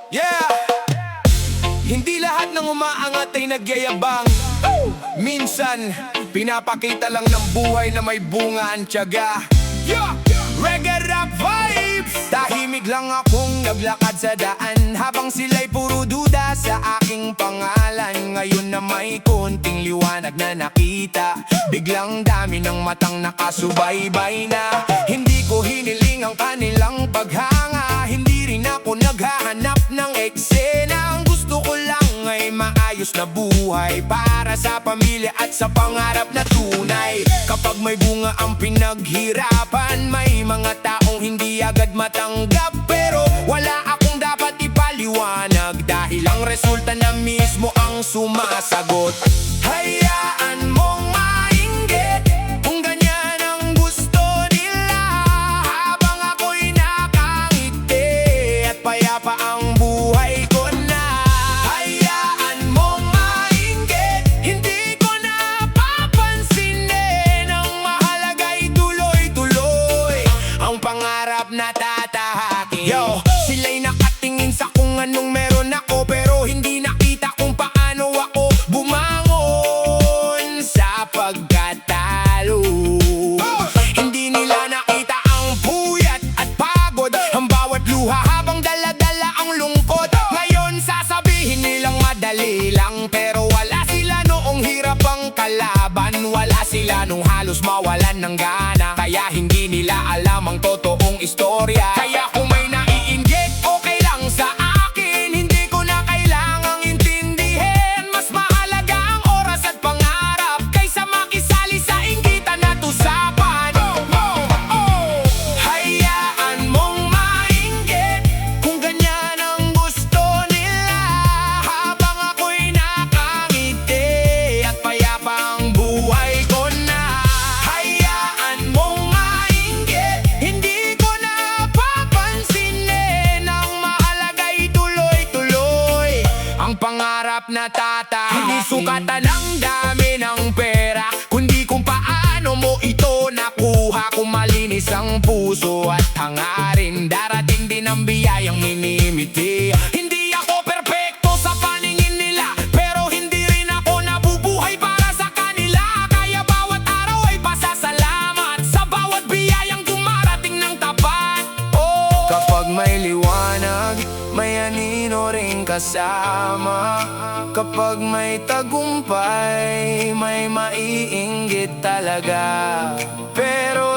Yeah! Hindi lahat ng umaangat ay nagyayabang. Minsan, pinapakita lang ng buhay na may bunga ang tiyaga. Reggae rap vibes! Tahimik lang akong naglakad sa daan, habang sila'y puro duda sa aking pangalan. Ngayon na may konting liwanag na nakita, biglang dami ng matang nakasubaybay na. Hindi ko hiniling ang kanilang paghanga, hindi rin ako naghahanap ng eksena. Ang gusto ko lang ay maayos na buhay para sa pamilya at sa pangarap na tunay. Kapag may bunga ang pinaghirapan, may mga taong hindi agad matanggap, pero wala akong dapat ipaliwanag, dahil ang resulta na mismo ang sumasagot. Hayaan mong mainggit kung ganyan ang gusto nila, habang ako'y nakangiti at payapa ang buhay ko na. Hayaan mong mainggit, hindi ko napapansinin, ang mahalaga'y tuloy-tuloy ang pangarap na tatahakin. Yo, sila'y nakatingin sa kung anong meron ako, pero hindi nakita kung paano ako bumangon sa pagkatalo. Hindi nila nakita ang puyat at pagod, ang bawat luha habang dala-dala ang lungkot. Ngayon sasabihin nilang madali lang, pero wala sila noong hirap ang kalaban. Wala sila nung halos mawalan ng gana, kaya hindi nila alam ang totoong istorya. Kaya kung may nai-inject, okay lang sa akin, hindi ko na kailangang intindihin. Mas mahalaga ang oras at pangarap kaysa makisali sa inggitan at usapan. Hayaan mong mainggit kung ganyan ang gusto nila, habang ako'y nakangiti at payapa ang buhay ko na. Hayaan mong mainggit, hindi ko napapansinin, ang mahalaga'y tuloy-tuloy ang pangarap na tatahakin. Hindi sukatan ang dami ng pera, kundi kung paano mo ito nakuha. Kung malinis ang puso at hangarin, darating din ang biyayang minimiti. Hindi ako perpekto sa paningin nila, pero hindi rin ako nabubuhay para sa kanila. Kaya bawat araw ay pasasalamat sa bawat biyayang dumarating ng tapat. Kapag may liwanag, may anino ring kasama. Kapag may tagumpay, may maiinggit talaga. Pero